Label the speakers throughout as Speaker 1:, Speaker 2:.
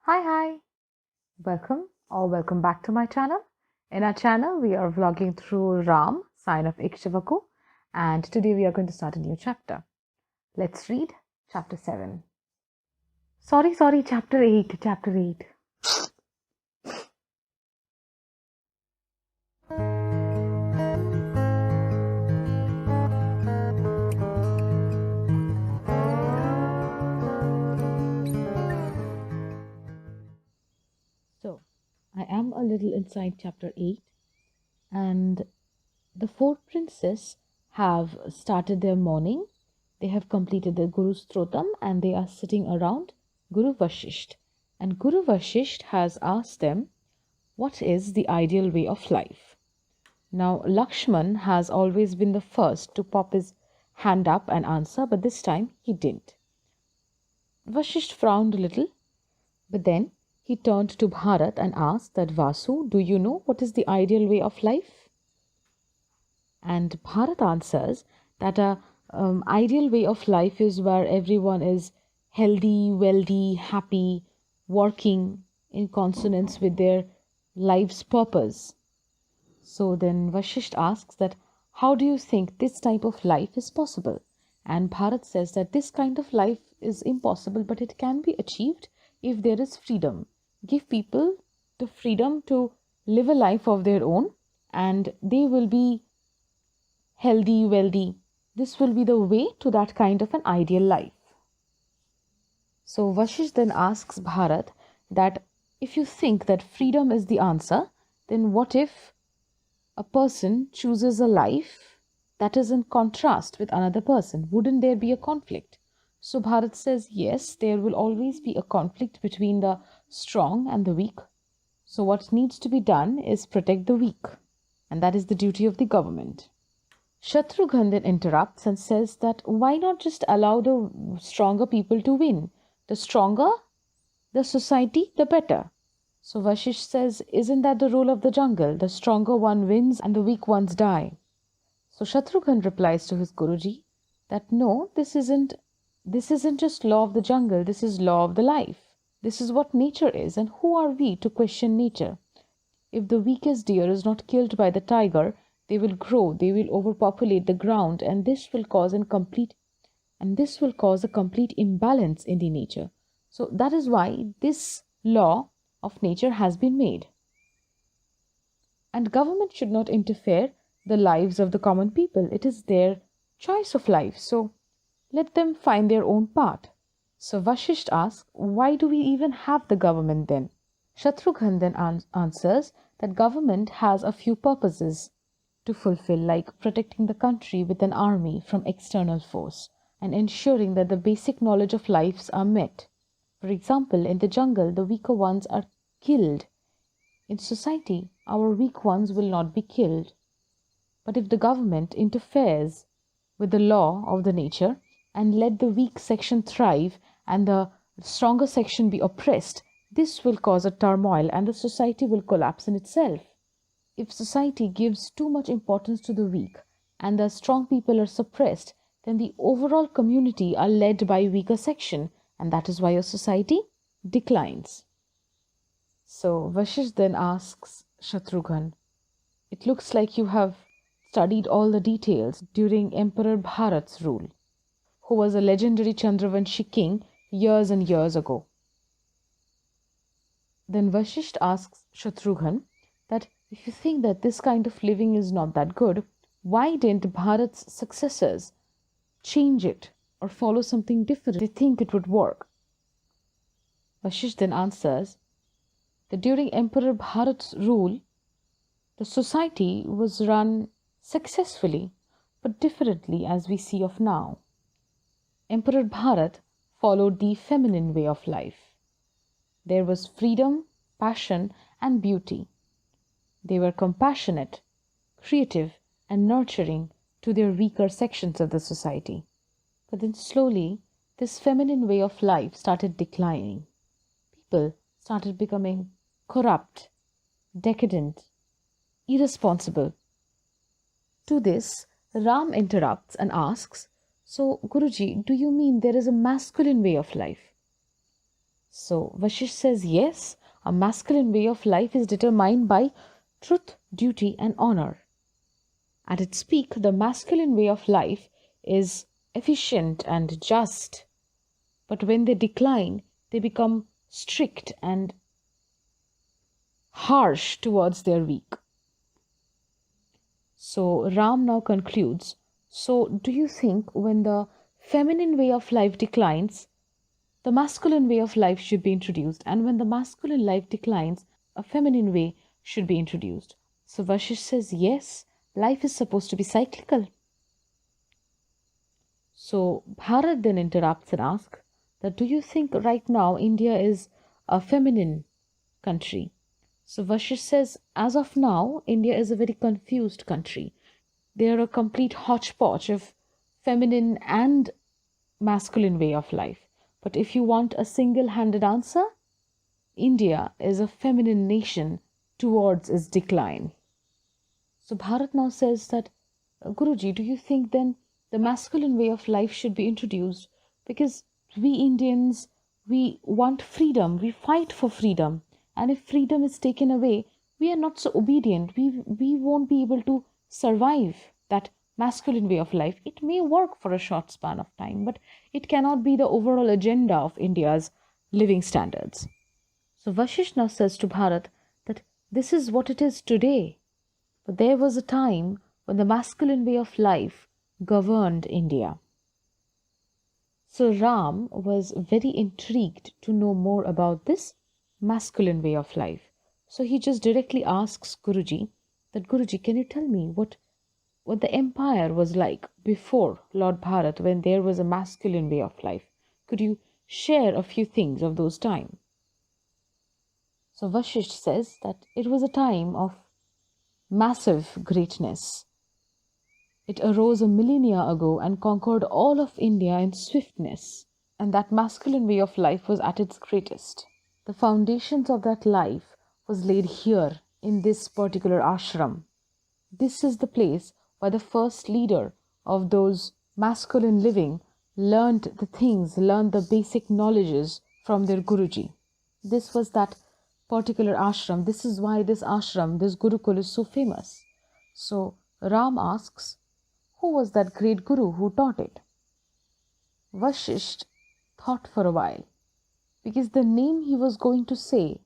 Speaker 1: Hi, welcome back to my channel. In our channel, we are vlogging through Ram, sign of Ikshvaku, and today we are going to start a new chapter. Let's read chapter 7. Sorry, chapter 8, chapter 8. So, I am a little inside chapter 8, and the four princes have started their morning. They have completed their Guru Strotam and they are sitting around Guru Vashisht. And Guru Vashisht has asked them, what is the ideal way of life? Now, Lakshman has always been the first to pop his hand up and answer, but this time he didn't. Vashisht frowned a little, but then he turned to Bharat and asked that, Vasu, do you know what is the ideal way of life? And Bharat answers that a ideal way of life is where everyone is healthy, wealthy, happy, working in consonance with their life's purpose. So then Vashisht asks that, how do you think this type of life is possible? And Bharat says that this kind of life is impossible, but it can be achieved if there is freedom. Give people the freedom to live a life of their own and they will be healthy, wealthy. This will be the way to that kind of an ideal life. So Vashisht then asks Bharat that if you think that freedom is the answer, then what if a person chooses a life that is in contrast with another person? Wouldn't there be a conflict? So Bharat says, yes, there will always be a conflict between the strong and the weak. So what needs to be done is protect the weak. And that is the duty of the government. Shatrughan then interrupts and says that why not just allow the stronger people to win? The stronger the society, the better. So Vashisht says, isn't that the rule of the jungle? The stronger one wins and the weak ones die. So Shatrughan replies to his Guruji that no, this isn't just law of the jungle, this is law of the life. This is what nature is, and who are we to question nature? If the weakest deer is not killed by the tiger, they will grow, they will overpopulate the ground, and this will cause a complete imbalance in the nature. So that is why this law of nature has been made. And government should not interfere the lives of the common people. It is their choice of life. So let them find their own path. So Vashisht asks, why do we even have the government then? Shatrughan then answers that government has a few purposes to fulfill, like protecting the country with an army from external force and ensuring that the basic knowledge of lives are met. For example, in the jungle, the weaker ones are killed. In society, our weak ones will not be killed. But if the government interferes with the law of the nature and let the weak section thrive and the stronger section be oppressed, this will cause a turmoil and the society will collapse in itself. If society gives too much importance to the weak and the strong people are suppressed, then the overall community are led by weaker section, and that is why a society declines. So Vashisht then asks Shatrughan, it looks like you have studied all the details during Emperor Bharat's rule, who was a legendary Chandravanshi king years and years ago. Then Vashisht asks Shatrughan that if you think that this kind of living is not that good, why didn't Bharat's successors change it or follow something different? They think it would work. Vashisht then answers that during Emperor Bharat's rule, the society was run successfully but differently as we see of now. Emperor Bharat followed the feminine way of life. There was freedom, passion, and beauty. They were compassionate, creative, and nurturing to their weaker sections of the society. But then slowly, this feminine way of life started declining. People started becoming corrupt, decadent, irresponsible. To this, Ram interrupts and asks, so Guruji, do you mean there is a masculine way of life? So Vashish says, yes, a masculine way of life is determined by truth, duty, and honor. At its peak, the masculine way of life is efficient and just. But when they decline, they become strict and harsh towards their weak. So Ram now concludes, so do you think when the feminine way of life declines, the masculine way of life should be introduced, and when the masculine life declines, a feminine way should be introduced? So Vashish says, yes, life is supposed to be cyclical. So Bharat then interrupts and asks that, do you think right now India is a feminine country? So Vashish says, as of now, India is a very confused country. They are a complete hodgepodge of feminine and masculine way of life. But if you want a single-handed answer, India is a feminine nation towards its decline. So Bharat now says that, Guruji, do you think then the masculine way of life should be introduced? Because we Indians, we want freedom, we fight for freedom. And if freedom is taken away, we are not so obedient. We won't be able to survive that masculine way of life. It may work for a short span of time, but it cannot be the overall agenda of India's living standards. So Vashish now says to Bharat that this is what it is today. But there was a time when the masculine way of life governed India. So Ram was very intrigued to know more about this masculine way of life. So he just directly asks Guruji that, Guruji, can you tell me what the empire was like before Lord Bharat, when there was a masculine way of life? Could you share a few things of those times? So Vashish says that it was a time of massive greatness. It arose a millennia ago and conquered all of India in swiftness, and that masculine way of life was at its greatest. The foundations of that life was laid here in this particular ashram. This is the place where the first leader of those masculine living learned the basic knowledges from their Guruji. This was that particular ashram. This is why this ashram, this Gurukul, is so famous. So Ram asks, who was that great Guru who taught it? Vashisht thought for a while, because the name he was going to say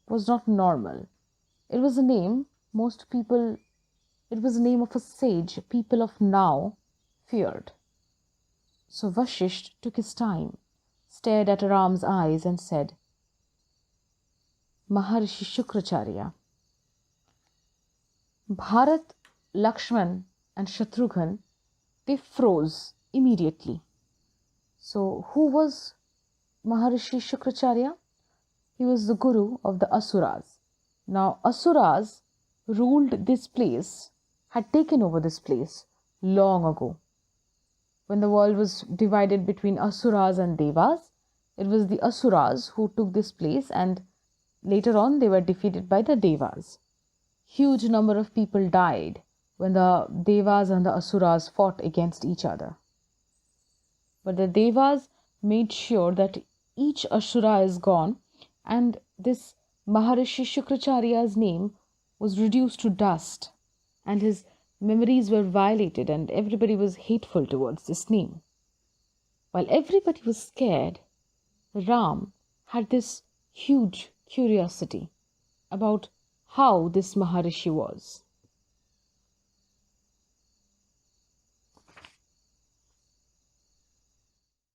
Speaker 1: was not normal. It was a name it was the name of a sage people of now feared. So Vashisht took his time, stared at Ram's eyes and said, Maharishi Shukracharya. Bharat, Lakshman and Shatrughan, they froze immediately. So who was Maharishi Shukracharya? He was the guru of the Asuras. Now Asuras ruled this place, had taken over this place long ago. When the world was divided between Asuras and Devas, it was the Asuras who took this place, and later on they were defeated by the Devas. Huge number of people died when the Devas and the Asuras fought against each other. But the Devas made sure that each Asura is gone, and this Maharishi Shukracharya's name was reduced to dust, and his memories were violated, and everybody was hateful towards this name. While everybody was scared, Ram had this huge curiosity about how this Maharishi was.